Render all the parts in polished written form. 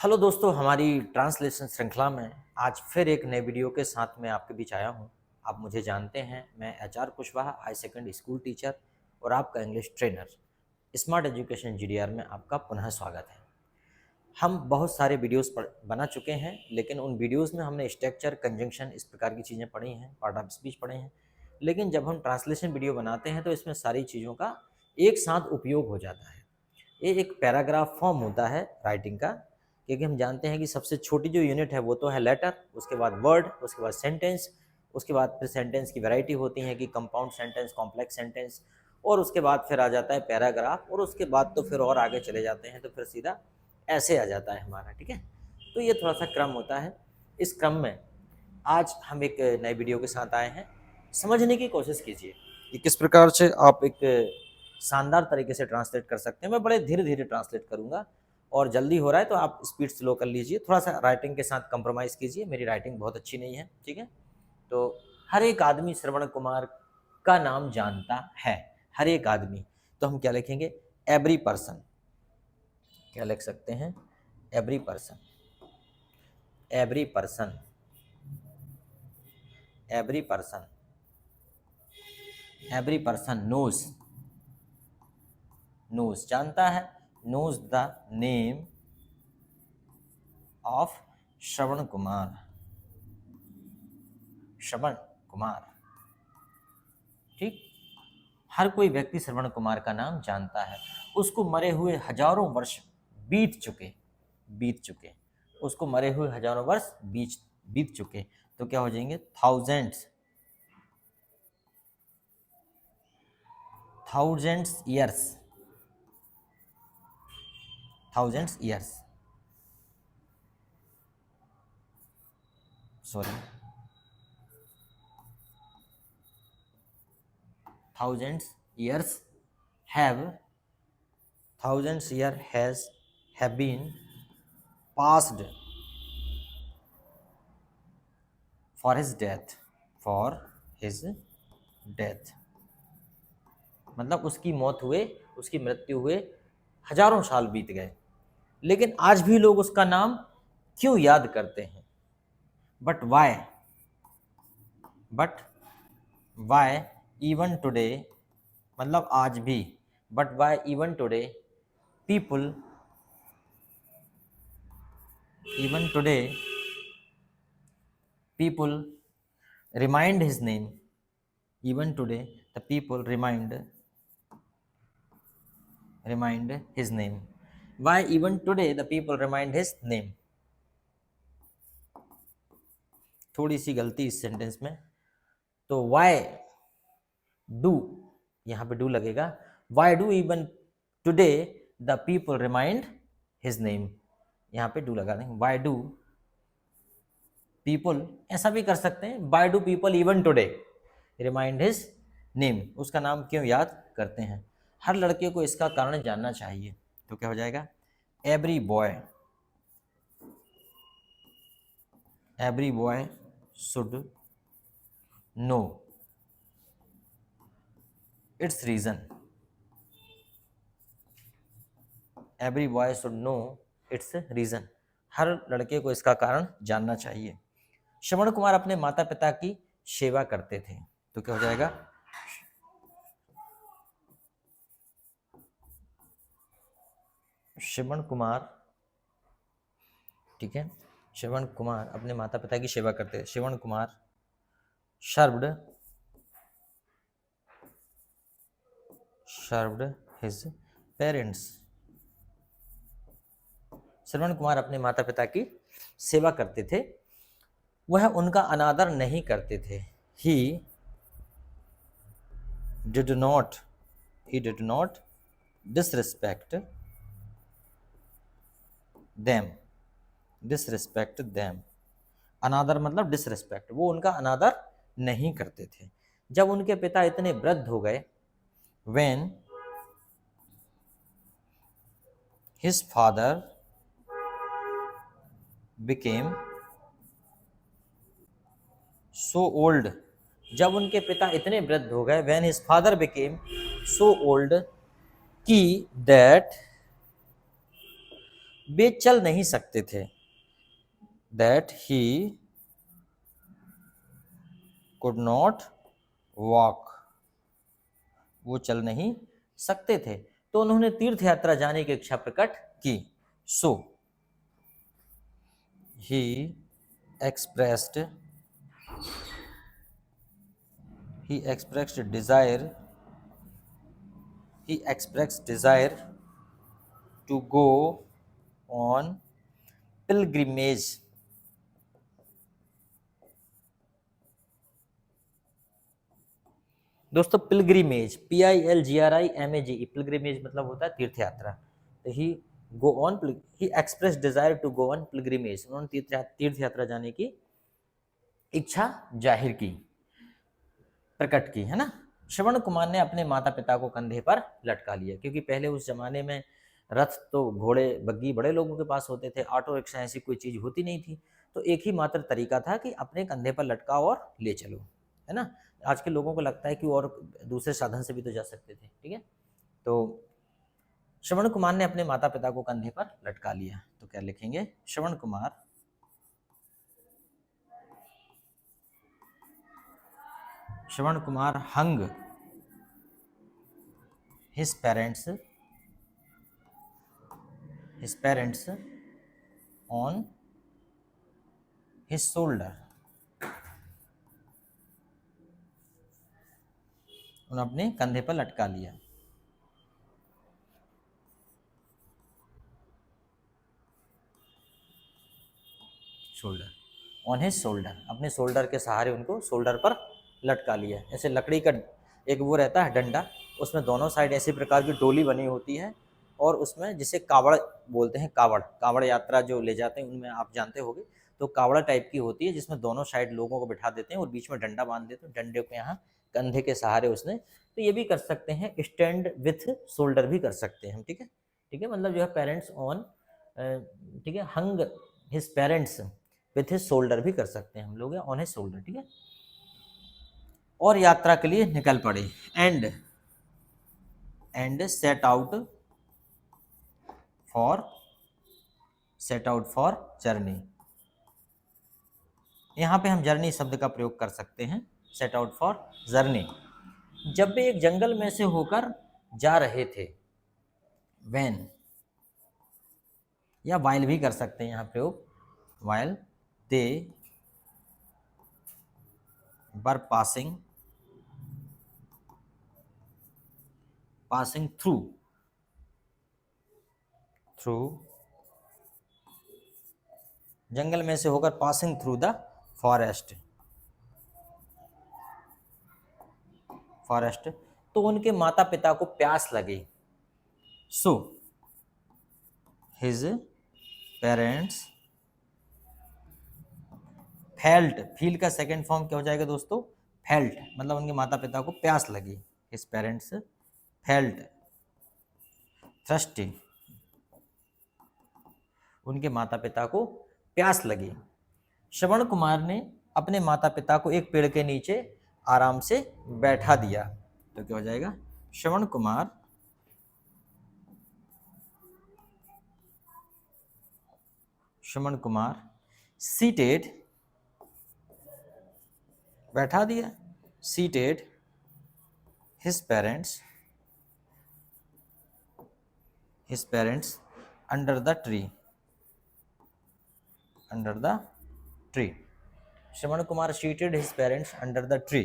Hello दोस्तों, हमारी translation श्रृंखला में आज फिर एक नए वीडियो के साथ मैं आपके बीच आया हूं। आप मुझे जानते हैं, मैं HR Kushwaha, high secondary school teacher और आपका English trainer. Smart education GDR में आपका पुनः स्वागत है। हम बहुत सारे वीडियोस बना चुके हैं, लेकिन उन वीडियोस में हमने स्ट्रक्चर, कंजंक्शन, इस प्रकार की चीज़ें पढ़ी हैं, पार्ट ऑफ स्पीच पढ़े हैं। लेकिन जब हम ट्रांसलेशन वीडियो बनाते हैं तो इसमें सारी चीज़ों का एक साथ उपयोग हो जाता है। ये एक पैराग्राफ फॉर्म होता है राइटिंग का, क्योंकि हम जानते हैं कि सबसे छोटी जो यूनिट है वो तो है लेटर, उसके बाद वर्ड, उसके बाद सेंटेंस, उसके बाद फिर सेंटेंस की वैरायटी होती है कि कंपाउंड सेंटेंस, कॉम्प्लेक्स सेंटेंस, और उसके बाद फिर आ जाता है पैराग्राफ, और उसके बाद तो फिर और आगे चले जाते हैं तो फिर सीधा ऐसे आ जाता है हमारा। ठीक है, तो ये थोड़ा सा क्रम होता है। इस क्रम में आज हम एक नए वीडियो के साथ आए हैं। समझने की कोशिश कीजिए कि किस प्रकार से आप एक शानदार तरीके से ट्रांसलेट कर सकते हैं। मैं बड़े धीरे धीरे ट्रांसलेट करूंगा, और जल्दी हो रहा है तो आप स्पीड स्लो कर लीजिए, थोड़ा सा राइटिंग के साथ कंप्रोमाइज़ कीजिए। मेरी राइटिंग बहुत अच्छी नहीं है, ठीक है। तो हर एक आदमी श्रवण कुमार का नाम जानता है, हर एक आदमी। तो हम क्या लिखेंगे? Every person. क्या लिख सकते हैं? Every person, every person, every person, every person knows, knows जानता है, knows the name of Shravan Kumar, Shravan Kumar. ठीक, हर कोई व्यक्ति श्रवण कुमार का नाम जानता है। उसको मरे हुए हजारों वर्ष बीत चुके, बीत चुके, उसको मरे हुए हजारों वर्ष बीत चुके। तो क्या हो जाएंगे? Thousands, thousands years, thousands years, sorry, thousands years have, thousands year has have been passed for his death, for his death, मतलब उसकी मौत हुए, उसकी मृत्यु हुए हजारों साल बीत गए, लेकिन आज भी लोग उसका नाम क्यों याद करते हैं? But why, but why even today, मतलब आज भी, but why even today people, even today people remind his name, even today the people remind his name. Why even today the people remind his name? थोड़ी सी गलती इस sentence में। तो why do, यहाँ पे do लगेगा, why do even today the people remind his name, यहाँ पे do लगा देंगे। why do people, ऐसा भी कर सकते हैं, why do people even today remind his name, उसका नाम क्यों याद करते हैं। हर लड़के को इसका कारण जानना चाहिए। तो क्या हो जाएगा? Every boy, every boy should know its reason, every boy should know its reason, हर लड़के को इसका कारण जानना चाहिए। श्रवण कुमार अपने माता पिता की सेवा करते थे। तो क्या हो जाएगा? श्रवण कुमार, ठीक है, श्रवण कुमार अपने माता पिता की सेवा करते थे। Shravan Kumar served, served his parents, Shravan Kumar अपने माता पिता की सेवा करते थे, वह उनका अनादर नहीं करते थे। He did not, he did not disrespect them, disrespect them, अनादर मतलब डिसरिस्पेक्ट, वो उनका अनादर नहीं करते थे। जब उनके पिता इतने वृद्ध हो गए, when his father became so old, जब उनके पिता इतने वृद्ध हो गए, when his father became so old कि that वे चल नहीं सकते थे, that he could not walk, वो चल नहीं सकते थे, तो उन्होंने तीर्थ यात्रा जाने की इच्छा प्रकट की। So he expressed desire, he expressed desire to go on pilgrimage, दोस्तों पिलग्रिमेज, PILGRIMAGE, पिलग्रिमेज मतलब होता है तीर्थ यात्रा। तो he go on, he express desire to go on pilgrimage, उन्होंने तीर्थ यात्रा जाने की इच्छा जाहिर की, प्रकट की, है ना। श्रवण कुमार ने अपने माता पिता को कंधे पर लटका लिया, क्योंकि पहले उस जमाने में रथ तो घोड़े बग्गी बड़े लोगों के पास होते थे, ऑटो रिक्शा ऐसी कोई चीज होती नहीं थी, तो एक ही मात्र तरीका था कि अपने कंधे पर लटकाओ और ले चलो, है ना। आज के लोगों को लगता है कि और दूसरे साधन से भी तो जा सकते थे, ठीक है। तो श्रवण कुमार ने अपने माता पिता को कंधे पर लटका लिया, तो क्या लिखेंगे, श्रवण कुमार हंग his parents on his shoulder, उन्होंने अपने कंधे पर लटका लिया। शोल्डर, ऑन हिज शोल्डर, अपने शोल्डर के सहारे उनको शोल्डर पर लटका लिया। ऐसे लकड़ी का एक वो रहता है डंडा, उसमें दोनों साइड ऐसी प्रकार की डोली बनी होती है, और उसमें जिसे कावड़ बोलते हैं, कावड़ यात्रा जो ले जाते हैं उनमें आप जानते होंगे, तो कावड़ा टाइप की होती है जिसमें दोनों साइड लोगों को बिठा देते हैं और बीच में डंडा बांध देते हैं, डंडे को यहाँ कंधे के सहारे उसने, तो ये भी कर सकते हैं, स्टैंड विथ शोल्डर भी कर सकते हैं हम, ठीक है, ठीक है, मतलब जो है पेरेंट्स ऑन, ठीक है, hung his parents with his shoulder भी कर सकते हैं हम लोग, ऑन हिज शोल्डर, ठीक है। और यात्रा के लिए निकल पड़े, and set out for journey, यहाँ पे हम जर्नी शब्द का प्रयोग कर सकते हैं, सेट आउट फॉर जर्नी। जब वे एक जंगल में से होकर जा रहे थे, वैन या वाइल भी कर सकते हैं यहाँ प्रयोग, while they were passing through जंगल में से होकर पासिंग थ्रू द फॉरेस्ट, तो उनके माता पिता को प्यास लगी। So his parents felt, feel का सेकेंड फॉर्म क्या हो जाएगा दोस्तों, फेल्ट, मतलब उनके माता पिता को प्यास लगी। हिज पेरेंट्स फेल्ट थ्रस्टी, उनके माता पिता को प्यास लगी। श्रवण कुमार ने अपने माता पिता को एक पेड़ के नीचे आराम से बैठा दिया, तो क्या हो जाएगा, श्रवण कुमार सीटेड, बैठा दिया, seated his parents under the tree, Shravan Kumar seated his parents under the tree,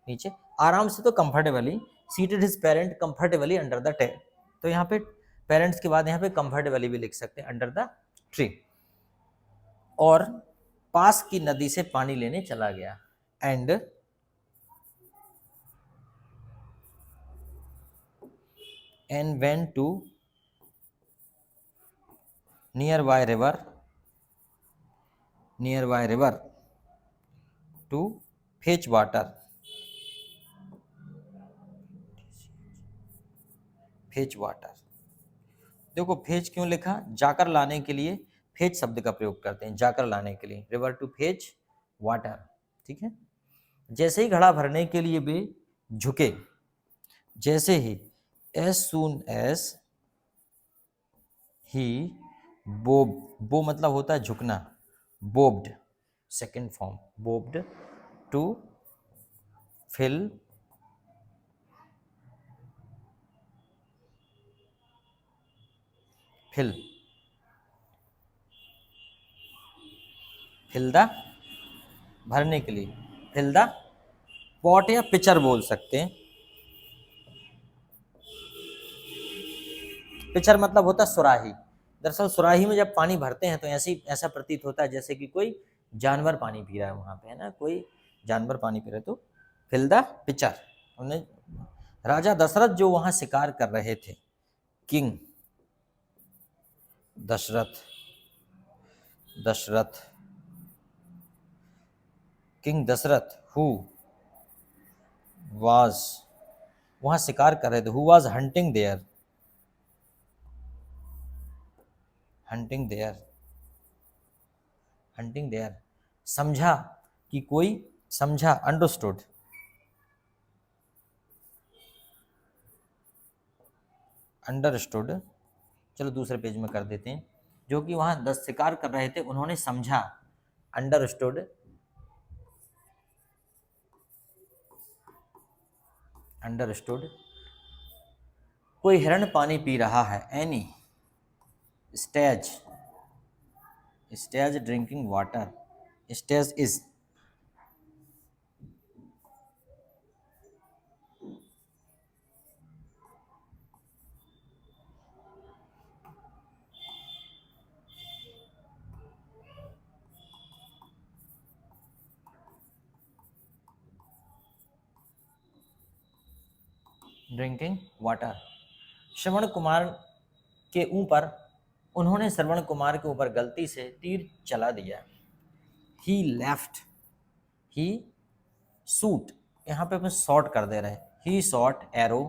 नीचे आराम से, तो comfortably, seated his parent comfortably under the tree, तो यहाँ पे पेरेंट्स के बाद यहाँ पे कंफर्टेबली भी लिख सकते हैं, अंडर द ट्री। और पास की नदी से पानी लेने चला गया, and went to nearby river to fetch water, देखो फेच क्यों लिखा, जाकर लाने के लिए फेच शब्द का प्रयोग करते हैं, जाकर लाने के लिए, रिवर टू फेच वाटर, ठीक है। जैसे ही घड़ा भरने के लिए वे झुके, जैसे ही, as soon as he bob, bow मतलब होता है झुकना, bobbed second form, bobbed to fill fill fill the भरने के लिए, फिल द पॉट या पिचर बोल सकते हैं। पिचर मतलब होता है सुराही। दरअसल सुराही में जब पानी भरते हैं तो ऐसा प्रतीत होता है जैसे कि कोई जानवर पानी पी रहा है वहां पे, है ना, कोई जानवर पानी पी रहा है, तो फिल द पिचर। उन्हें राजा दशरथ जो वहां शिकार कर रहे थे, king Dasharath, Dasharath king Dasharath who was, वहां शिकार कर रहे थे, who was hunting there, hunting there, hunting there, समझा कि कोई, समझा अंडरस्टूड, अंडरस्टूड, चलो दूसरे पेज में कर देते हैं, जो कि वहां 10 शिकार कर रहे थे उन्होंने समझा, अंडरस्टूड, अंडरस्टूड, कोई हिरण पानी पी रहा है, any stage, stage drinking water, stage is drinking water. Shravan Kumar के ऊपर, उन्होंने श्रवण कुमार के ऊपर गलती से तीर चला दिया, ही लेफ्ट, ही शूट, यहाँ पे अपन शॉट कर दे रहे हैं, he shot arrow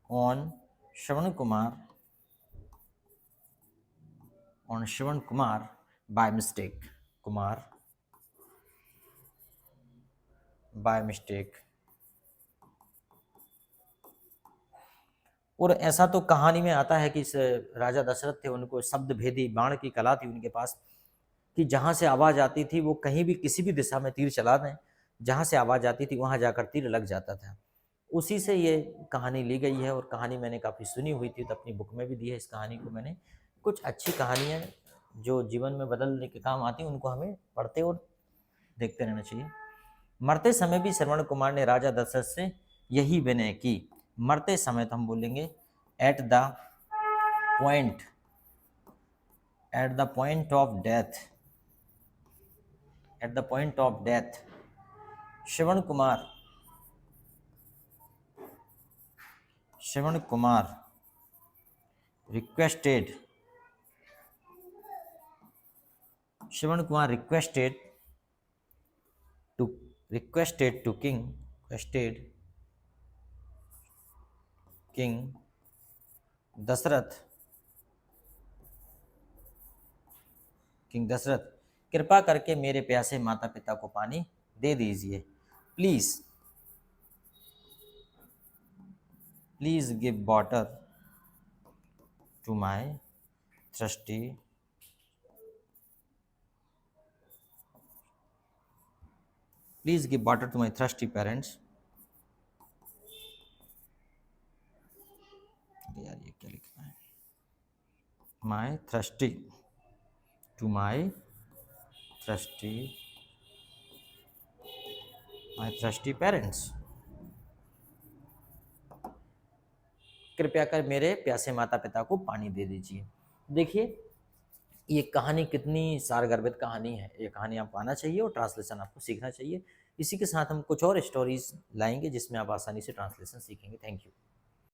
on Shravan Kumar, on Shravan Kumar by mistake, Kumar by mistake. और ऐसा तो कहानी में आता है कि इस राजा दशरथ थे, उनको शब्द भेदी बाण की कला थी उनके पास, कि जहाँ से आवाज़ आती थी वो कहीं भी किसी भी दिशा में तीर चला दें, जहाँ से आवाज़ आती थी वहाँ जाकर तीर लग जाता था। उसी से ये कहानी ली गई है, और कहानी मैंने काफ़ी सुनी हुई थी तो अपनी बुक में भी दी है इस कहानी को मैंने। कुछ अच्छी कहानियाँ जो जीवन में बदलने के काम आती हैं उनको हमें पढ़ते और देखते रहना चाहिए। मरते समय भी श्रवण कुमार ने राजा दशरथ से यही विनय की, मरते समय तो हम बोलेंगे at the point, at the point of death, at the point of death Shravan Kumar, Shravan Kumar requested, Shravan Kumar requested to, requested to king, requested king Dasharath, king Dasharath, कृपा करके मेरे प्यासे माता पिता को पानी दे दीजिए, please, please give water to my thirsty, please give water to my thirsty parents. यार ये क्या लिखना है, my thirsty, to my thirsty, my thirsty parents, कृपया कर मेरे प्यासे माता पिता को पानी दे दीजिए। देखिए ये कहानी कितनी सारगर्भित कहानी है, ये कहानी आपको आना चाहिए और ट्रांसलेशन आपको सीखना चाहिए। इसी के साथ हम कुछ और स्टोरीज लाएंगे जिसमें आप आसानी से ट्रांसलेशन सीखेंगे। Thank you.